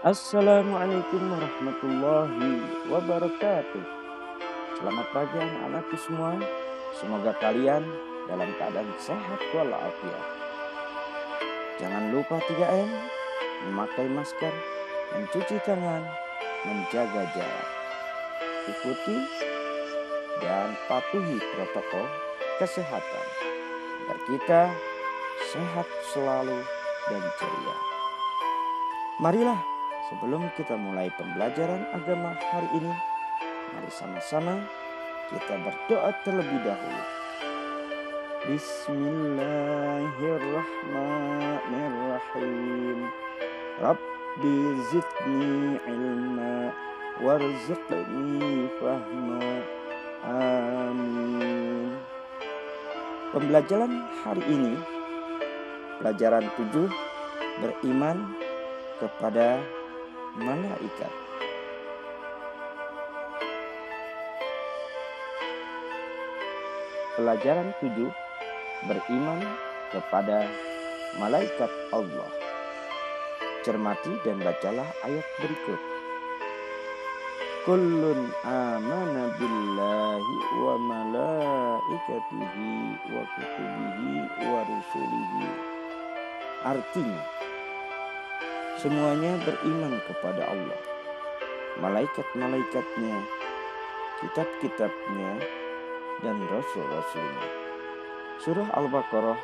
Assalamualaikum warahmatullahi wabarakatuh. Selamat pagi anak-anakku semua. Semoga kalian dalam keadaan sehat walafiat. Jangan lupa 3M, memakai masker, mencuci tangan, menjaga jarak. Ikuti dan patuhi protokol kesehatan agar kita sehat selalu dan ceria. Marilah sebelum kita mulai pembelajaran agama hari ini, mari sama-sama kita berdoa terlebih dahulu. Bismillahirrahmanirrahim. Rabbi zidni ilma warzuqni fahma. Amin. Pembelajaran hari ini, pelajaran 7, beriman kepada malaikat. Pelajaran 7, beriman kepada malaikat Allah. Cermati dan bacalah ayat berikut. Kullun amana billahi wa malaikatihi wa kutubihi wa rusulihi. Artinya, semuanya beriman kepada Allah, malaikat-malaikatnya, kitab-kitabnya, dan rasul-rasulnya. Surah Al-Baqarah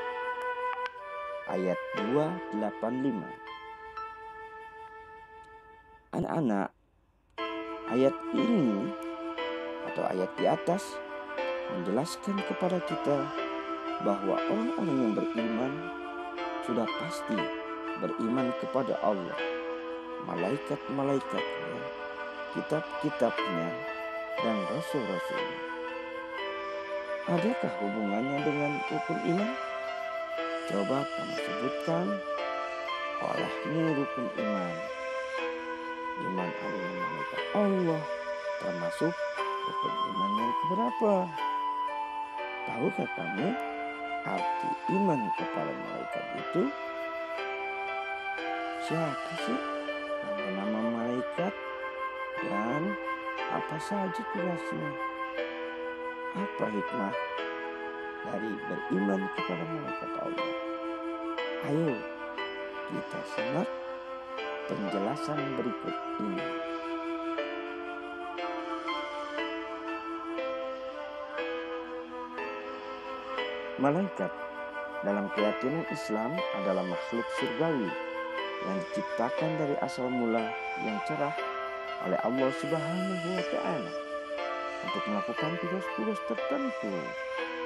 ayat 285. Anak-anak, ayat ini atau ayat di atas menjelaskan kepada kita bahwa orang-orang yang beriman sudah pasti beriman kepada Allah, malaikat-malaikatnya, kitab-kitabnya, dan rasul-rasulnya. Adakah hubungannya dengan rukun iman? Coba kamu sebutkan olehmu rukun iman. Iman adanya malaikat Allah termasuk rukun iman yang keberapa? Tahukah kamu arti iman kepada malaikat itu? Siapa sih nama-nama malaikat dan apa saja tugasnya? Apa hikmah dari beriman kepada malaikat Allah? Ayo kita simak penjelasan berikut ini. Malaikat dalam keyakinan Islam adalah makhluk surgawi yang diciptakan dari asal mula yang cerah oleh Allah Subhanahu wa Ta'ala untuk melakukan tugas-tugas tertentu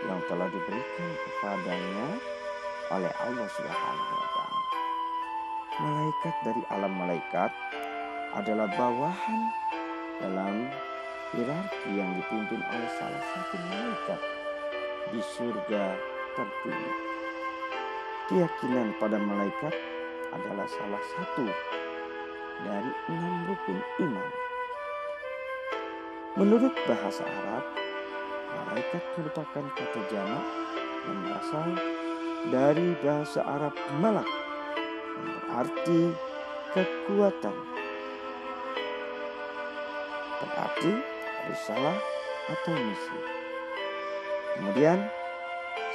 yang telah diberikan kepadanya oleh Allah Subhanahu wa Ta'ala. Malaikat dari alam malaikat adalah bawahan dalam hierarki yang dipimpin oleh salah satu malaikat di surga tertinggi. Keyakinan pada malaikat adalah salah satu dari 6 rukun iman. Menurut bahasa Arab, malaikat merupakan kata jamak yang berasal dari bahasa Arab malak yang berarti kekuatan. Berarti risalah atau misi. Kemudian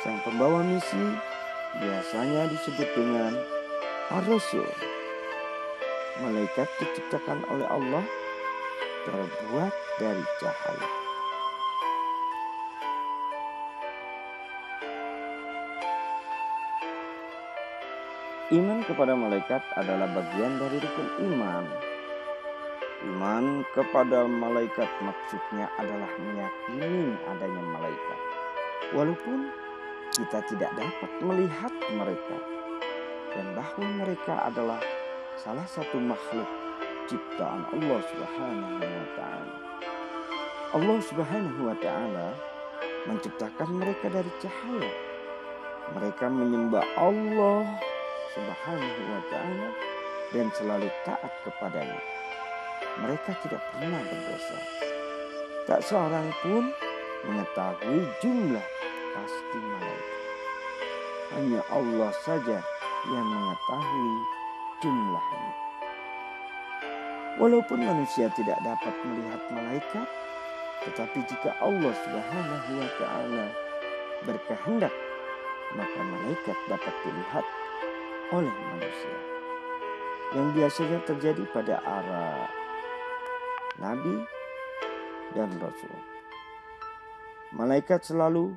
sang pembawa misi biasanya disebut dengan Ar-Rasul. Malaikat diciptakan oleh Allah terbuat dari cahaya. Iman kepada malaikat adalah bagian dari rukun iman. Iman kepada malaikat maksudnya adalah meyakini adanya malaikat. Walaupun kita tidak dapat melihat mereka dan bahwa mereka adalah salah satu makhluk ciptaan Allah Subhanahu wa Ta'ala. Allah Subhanahu wa Ta'ala menciptakan mereka dari cahaya. Mereka menyembah Allah Subhanahu wa Ta'ala dan selalu taat kepadanya. Mereka tidak pernah berdosa. Tak seorang pun mengetahui jumlah pasti malaikat. Hanya Allah saja yang mengetahui jumlahnya. Walaupun manusia tidak dapat melihat malaikat, tetapi jika Allah Subhanahu wa Ta'ala berkehendak, maka malaikat dapat dilihat oleh manusia. Yang biasanya terjadi pada para nabi dan rasul. Malaikat selalu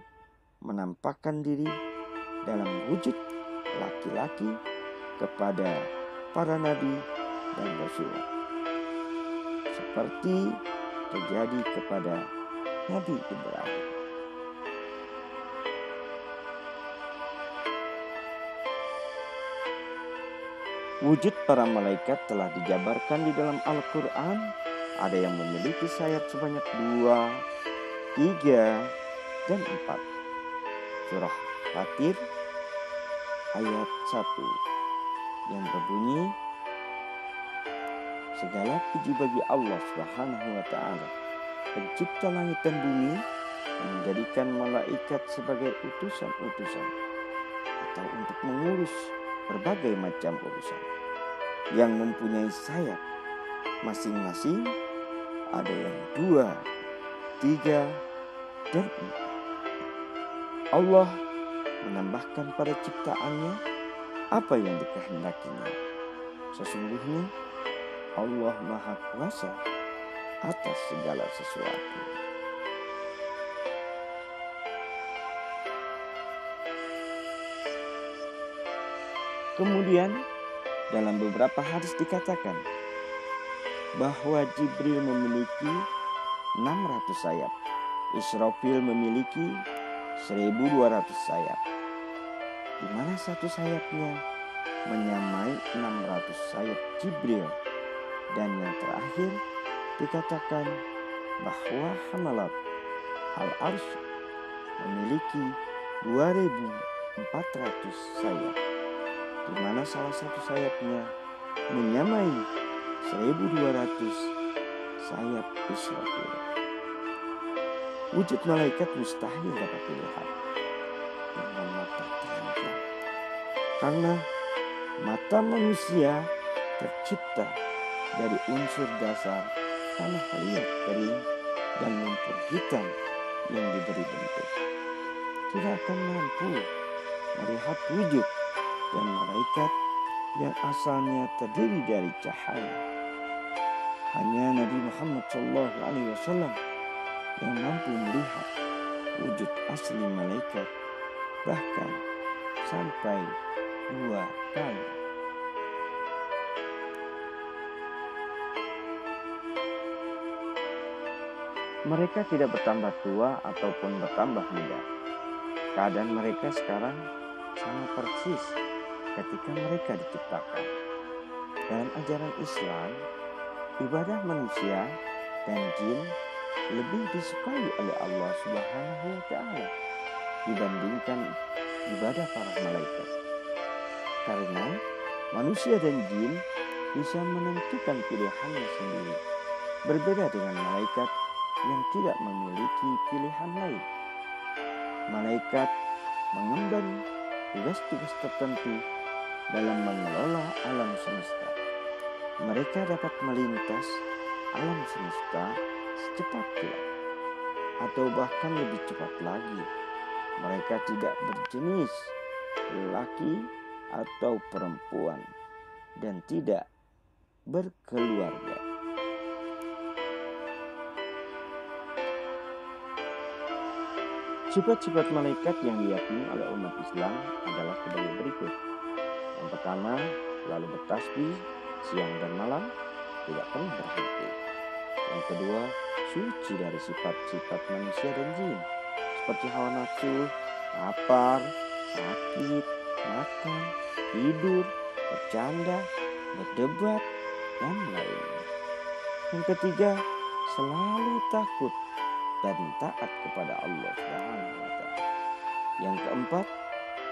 menampakkan diri dalam wujud laki-laki kepada para nabi dan rasul, seperti terjadi kepada Nabi Ibrahim. Wujud para malaikat telah dijabarkan di dalam Al-Quran. Ada yang memiliki sayap sebanyak 2, 3, dan 4. Surah Fatir ayat 1 yang berbunyi, segala puji bagi Allah Subhanahu wa Ta'ala, pencipta langit dan bumi, yang menjadikan malaikat sebagai utusan-utusan atau untuk mengurus berbagai macam urusan, yang mempunyai sayap masing-masing, ada yang 2, 3, dan 4. Allah menambahkan pada ciptaannya apa yang dikehendakinya. Sesungguhnya Allah Maha Kuasa atas segala sesuatu. Kemudian dalam beberapa hadis dikatakan bahwa Jibril memiliki 600 sayap, Israfil memiliki 1200 sayap, di mana satu sayapnya menyamai 600 sayap Jibril. Dan yang terakhir dikatakan bahwa Hamalat Al-Arsy memiliki 2400 sayap, di mana salah satu sayapnya menyamai 1200 sayap Israfil. Wujud malaikat mustahil dapat dilihat dengan mata telanjang, karena mata manusia tercipta dari unsur dasar tanah liat kering dan lumpur hitam yang diberi bentuk. Tidak akan mampu melihat wujud dan malaikat yang asalnya terdiri dari cahaya. Hanya Nabi Muhammad SAW yang mampu melihat wujud asli malaikat, bahkan sampai 2 kali. Mereka tidak bertambah tua ataupun bertambah muda. Keadaan mereka sekarang sama persis ketika mereka diciptakan. Dalam ajaran Islam, ibadah manusia dan jin lebih disukai oleh Allah Subhanahu wa Ta'ala dibandingkan ibadah para malaikat. Karena manusia dan jin bisa menentukan pilihannya sendiri, berbeda dengan malaikat yang tidak memiliki pilihan lain. Malaikat mengemban tugas-tugas tertentu dalam mengelola alam semesta. Mereka dapat melintas alam semesta secepat kilat, atau bahkan lebih cepat lagi. Mereka tidak berjenis lelaki atau perempuan dan tidak berkeluarga. Sifat-sifat malaikat yang diyakini oleh umat Islam adalah sebagai berikut. Yang pertama, selalu bertasbih siang dan malam, tidak pernah berhenti. Yang kedua, suci dari sifat-sifat manusia dan jin, seperti hawa nafsu, lapar, sakit, makan, tidur, bercanda, berdebat, dan lainnya. Yang ketiga, selalu takut dan taat kepada Allah Subhanahu wa Ta'ala. Yang keempat,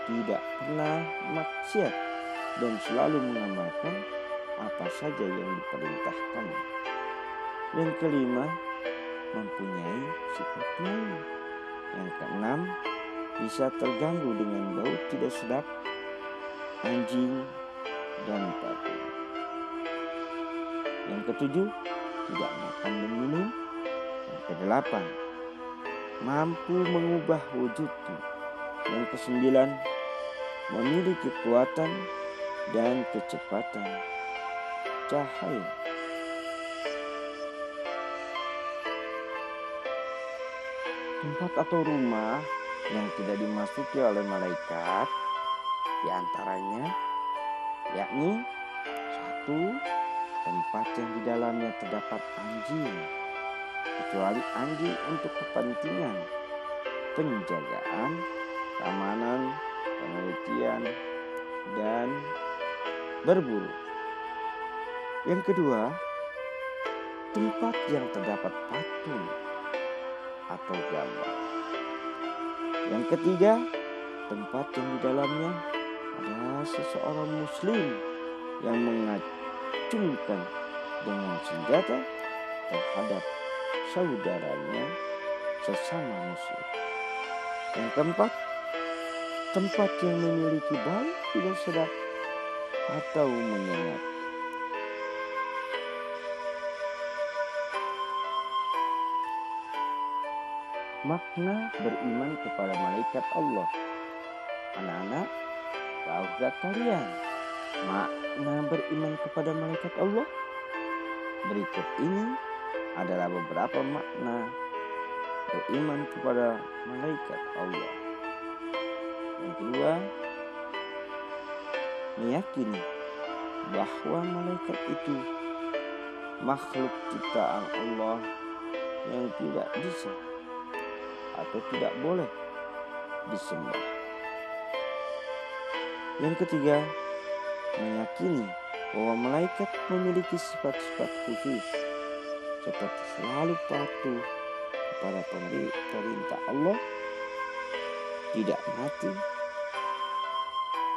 tidak pernah maksiat dan selalu mengamalkan apa saja yang diperintahkan. Yang kelima, mempunyai sifat malu. Yang keenam, bisa terganggu dengan bau tidak sedap, anjing, dan patung. Yang ketujuh, tidak makan dan minum. Yang kedelapan, mampu mengubah wujudnya. Yang kesembilan, memiliki kekuatan dan kecepatan cahaya. Tempat atau rumah yang tidak dimasuki oleh malaikat diantaranya yakni satu, tempat yang di dalamnya terdapat anjing, kecuali anjing untuk kepentingan penjagaan, keamanan, penelitian, dan berburu. Yang kedua, tempat yang terdapat patung atau gambar. Yang ketiga, tempat yang di dalamnya ada seseorang muslim yang mengacungkan dengan senjata terhadap saudaranya sesama muslim. Yang keempat, tempat yang memiliki bau tidak sedap atau menyengat. Makna beriman kepada malaikat Allah. Anak-anak, tahukah kalian makna beriman kepada malaikat Allah? Berikut ini adalah beberapa makna beriman kepada malaikat Allah. Yang kedua, meyakini bahwa malaikat itu makhluk ciptaan Allah yang tidak bisa atau tidak boleh disembah. Yang ketiga, meyakini bahwa malaikat memiliki sifat-sifat khusus seperti selalu patuh kepada perintah Allah, tidak mati,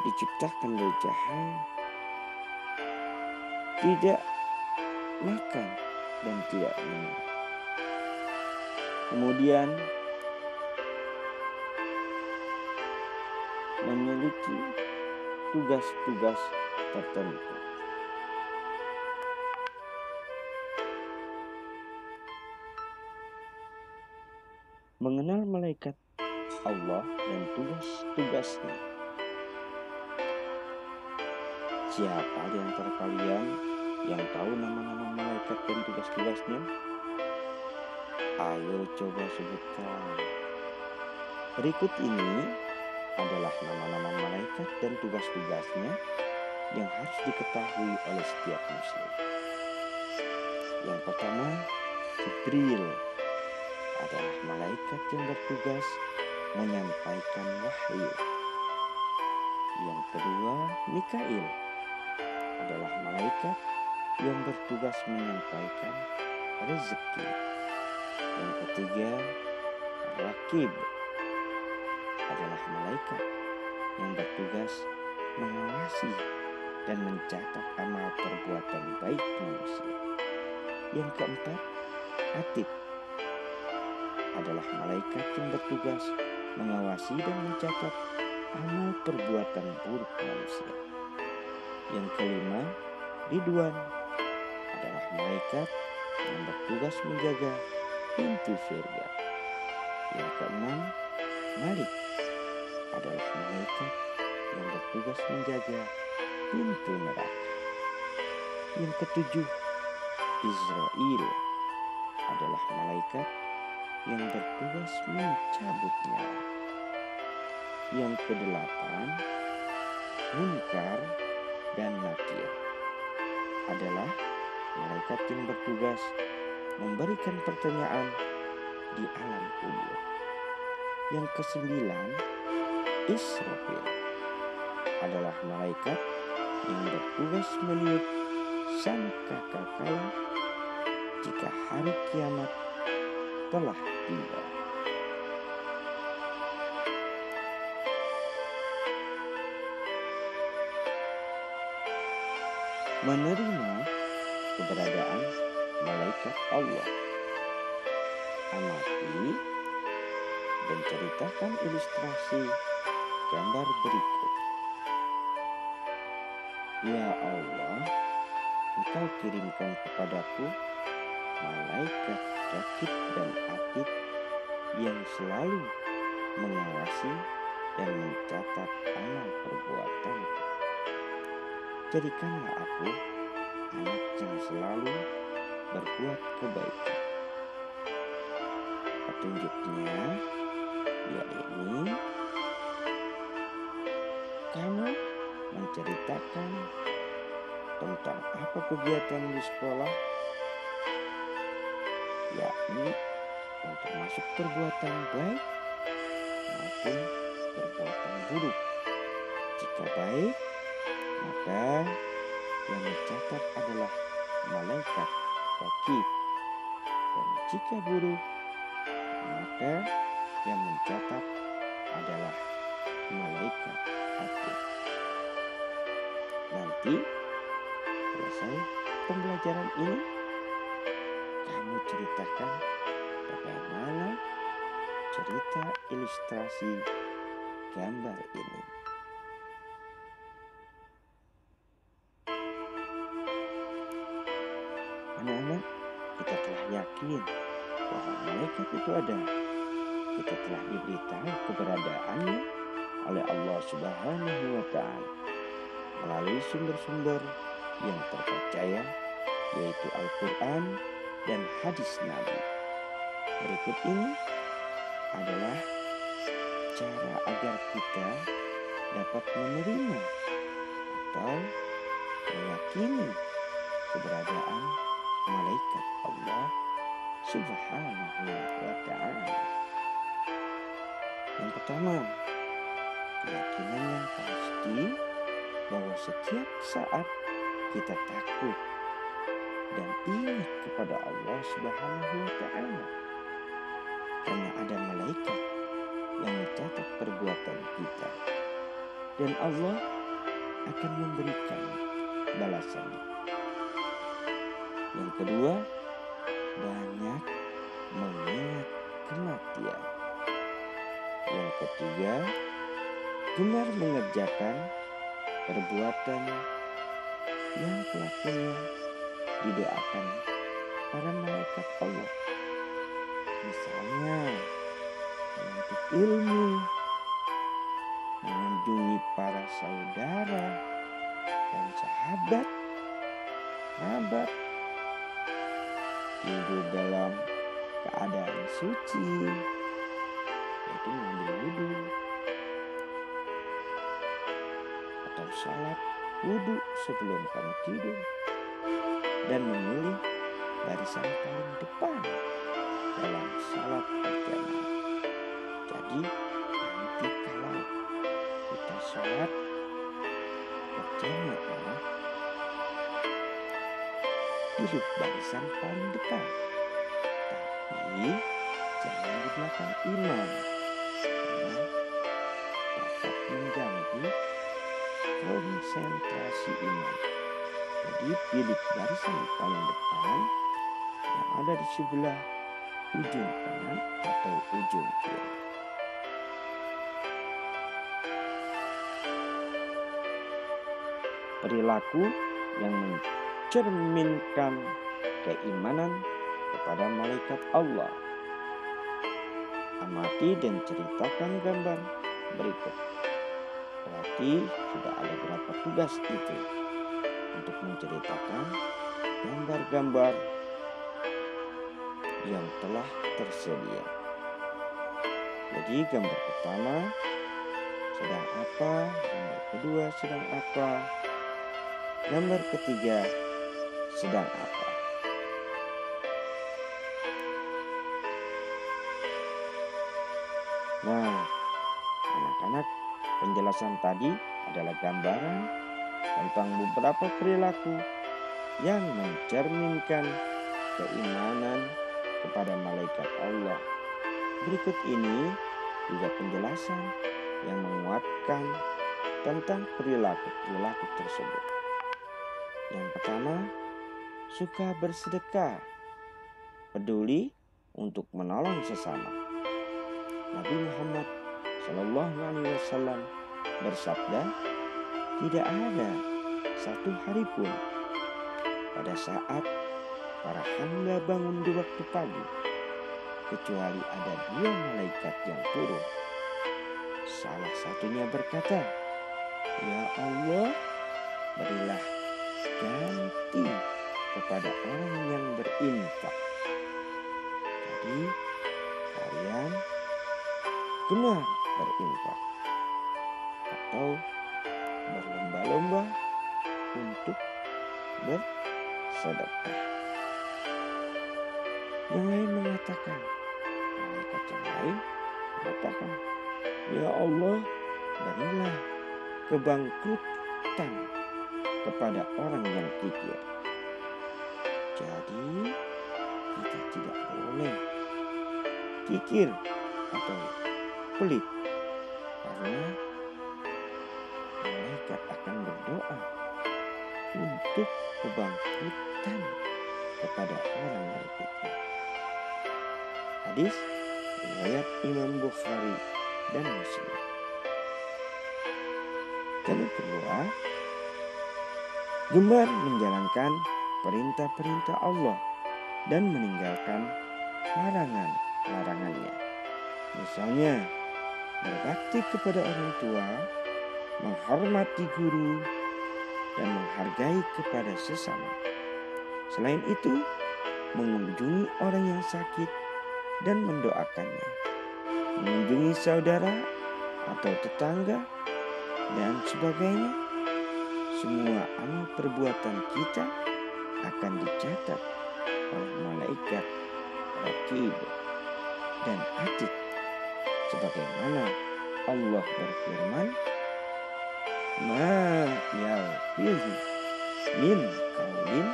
diciptakan dari cahaya, tidak makan dan tidak minum. Kemudian memiliki tugas-tugas tertentu. Mengenal malaikat Allah dan tugas-tugasnya. Siapa di antara kalian yang tahu nama-nama malaikat dan tugas-tugasnya? Ayo coba sebutkan. Berikut ini adalah nama-nama malaikat dan tugas-tugasnya yang harus diketahui oleh setiap muslim. Yang pertama, Jibril adalah malaikat yang bertugas menyampaikan wahyu. Yang kedua, Mikail adalah malaikat yang bertugas menyampaikan rezeki. Yang ketiga, Rakib adalah malaikat yang bertugas mengawasi dan mencatat amal perbuatan baik manusia. Yang keempat, Atid adalah malaikat yang bertugas mengawasi dan mencatat amal perbuatan buruk manusia. Yang kelima, Ridwan adalah malaikat yang bertugas menjaga pintu surga. Yang keenam, Malik adalah malaikat yang bertugas menjaga pintu neraka. Yang ketujuh, Israel adalah malaikat yang bertugas mencabut nyawa. Yang kedelapan, Munkar dan Nakir adalah malaikat yang bertugas memberikan pertanyaan di alam kubur. Yang kesembilan, Israfil adalah malaikat yang bertugas meniup sangkakala jika hari kiamat telah tiba. Menerima keberadaan malaikat Allah. Amati dan ceritakan ilustrasi gambar berikut. Ya Allah, engkau kirimkan kepadaku malaikat rakib dan atid yang selalu mengawasi dan mencatat amal perbuatanku. Jadikanlah aku anak yang selalu berbuat kebaikan. Petunjuknya yakni kamu menceritakan tentang apa kegiatan di sekolah, yakni untuk masuk perbuatan baik maupun perbuatan buruk. Jika baik, maka yang mencatat adalah malaikat rakib, dan jika buruk, maka yang mencatat adalah malaikat atid. Nanti selesai pembelajaran ini, kamu ceritakan bagaimana cerita ilustrasi gambar ini. Anak-anak, kita telah yakin bahwa malaikat itu ada. Kita telah diberitahu keberadaannya oleh Allah Subhanahu wa Ta'ala melalui sumber-sumber yang terpercaya, yaitu Al-Quran dan hadis Nabi. Berikut ini adalah cara agar kita dapat menerima atau meyakini keberadaan malaikat Allah Subhanahu wa Ta'ala. Yang pertama, keyakinan yang pasti bahwa setiap saat kita takut dan ingat kepada Allah Subhanahu wa Ta'ala, karena ada malaikat yang mencatat perbuatan kita, dan Allah akan memberikan balasannya. Yang kedua, banyak mengingat kematian. Yang ketiga, gemar mengerjakan perbuatan yang pelakunya didoakan para malaikat Allah. Misalnya, menuntut ilmu, mengunjungi para saudara dan sahabat, kerabat, tidur dalam keadaan suci, yaitu mengambil wudhu, atau salat wudhu sebelum kamu tidur, dan memilih barisan paling depan dalam salat berjamaah. Jadi nanti kalau kita salat berjamaah, duduk barisan paling depan, tapi jangan di belakang imam, karena dapat mengganggu konsentrasi imam. Jadi pilih barisan paling depan yang ada di sebelah ujung kanan atau ujung kiri. Perilaku yang mencerminkan keimanan kepada malaikat Allah. Amati dan ceritakan gambar berikut. Berarti sudah ada berapa tugas itu untuk menceritakan gambar-gambar yang telah tersedia. Jadi gambar pertama sedang apa, gambar kedua sedang apa, gambar ketiga sedang apa. Nah, anak-anak, penjelasan tadi adalah gambaran tentang beberapa perilaku yang mencerminkan keimanan kepada malaikat Allah. Berikut ini juga penjelasan yang menguatkan tentang perilaku-perilaku tersebut. Yang pertama, suka bersedekah, peduli untuk menolong sesama. Nabi Muhammad SAW bersabda, tidak ada satu hari pun pada saat para hamba bangun di waktu pagi, kecuali ada 2 malaikat yang turun. Salah satunya berkata, "Ya Allah, berilah ganti kepada orang yang berinfak." Jadi kalian gemar berinfak atau berlomba-lomba untuk bersedekah. Yang lain mengatakan, malaikat yang lain mengatakan, "Ya Allah, berilah kebangkrutan kepada orang yang kikir." Jadi kita tidak boleh kikir atau pelit, karena malaikat akan berdoa untuk kebangkrutan kepada orang yang kikir. Hadis riwayat Imam Bukhari dan Muslim. Yang kedua, gemar menjalankan perintah-perintah Allah dan meninggalkan larangan-larangannya. Misalnya, berbakti kepada orang tua, menghormati guru, dan menghargai kepada sesama. Selain itu, mengunjungi orang yang sakit dan mendoakannya, mengunjungi saudara atau tetangga, dan sebagainya. Semua amal perbuatan kita akan dicatat oleh malaikat Raqib dan Atid, sebagaimana Allah berfirman, "Ma yalfizu min qaulin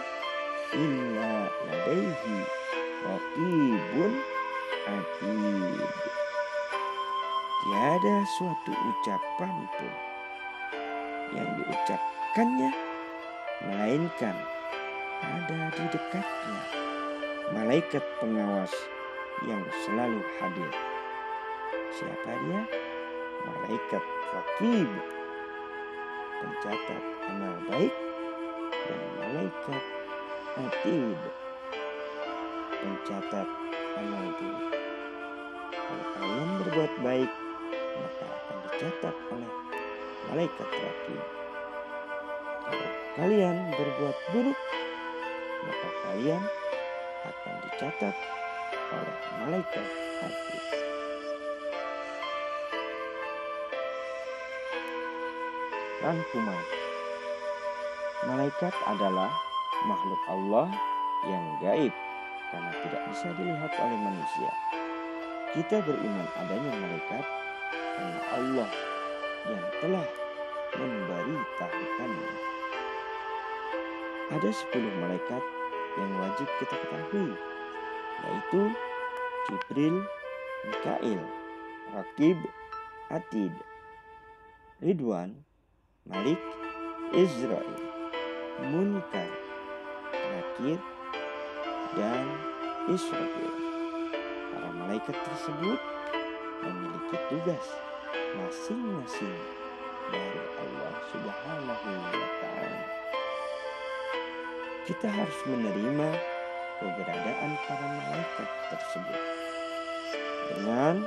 illa ladaihi raqibun atid." Tiada suatu ucapan pun yang diucapkannya melainkan ada di dekatnya malaikat pengawas yang selalu hadir. Siapa dia? Malaikat Raqib, pencatat amal baik, dan malaikat Atid, pencatat amal buruk. Kalau kalian berbuat baik, maka akan dicatat oleh malaikat Raqib. Kalau kalian berbuat buruk, maka kalian akan dicatat oleh malaikat Atid. Rangkuman. Malaikat adalah makhluk Allah yang gaib karena tidak bisa dilihat oleh manusia. Kita beriman adanya malaikat karena Allah yang telah memberitahukannya. Ada 10 malaikat yang wajib kita ketahui, yaitu Jibril, Mikail, Raqib, Atid, Ridwan, Malik, Israel, Munkar, Nakir, dan Israfil. Para malaikat tersebut memiliki tugas masing-masing dari Allah Subhanahu wa Ta'ala. Kita harus menerima keberadaan para malaikat tersebut dengan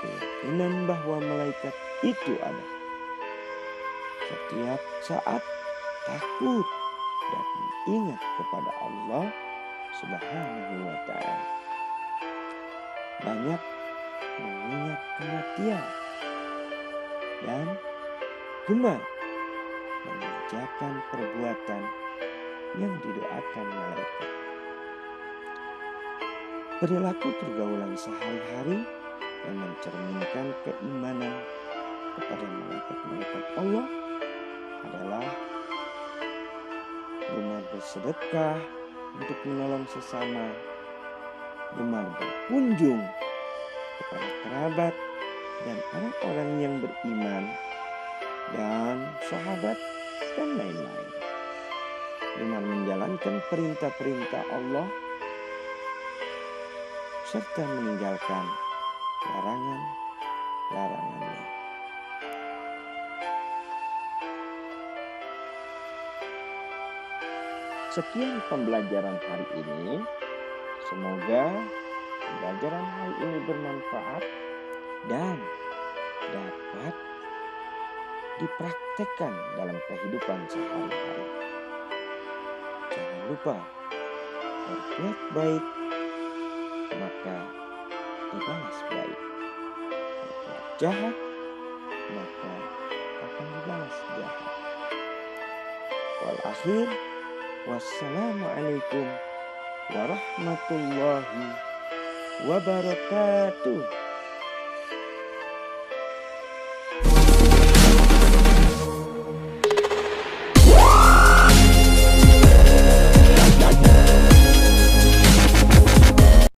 keyakinan bahwa malaikat itu ada. Setiap saat takut dan ingat kepada Allah Subhanahu wa Ta'ala. Banyak mengingat kematian dan gemar mengerjakan perbuatan yang didoakan malaikat. Perilaku pergaulan sehari-hari yang mencerminkan keimanan kepada malaikat-malaikat Allah adalah gemar bersedekah untuk menolong sesama, gemar berkunjung kepada kerabat dan orang-orang yang beriman, dan sahabat, dan lain-lain. Gemar menjalankan perintah-perintah Allah serta meninggalkan larangan-larangannya. Sekian pembelajaran hari ini. Semoga pembelajaran hari ini bermanfaat dan dapat dipraktekkan dalam kehidupan sehari-hari. Jangan lupa berbuat baik, maka dibalas baik. Berbuat jahat, maka akan dibalas jahat. Wal akhir, wassalamualaikum warahmatullahi wabarakatuh.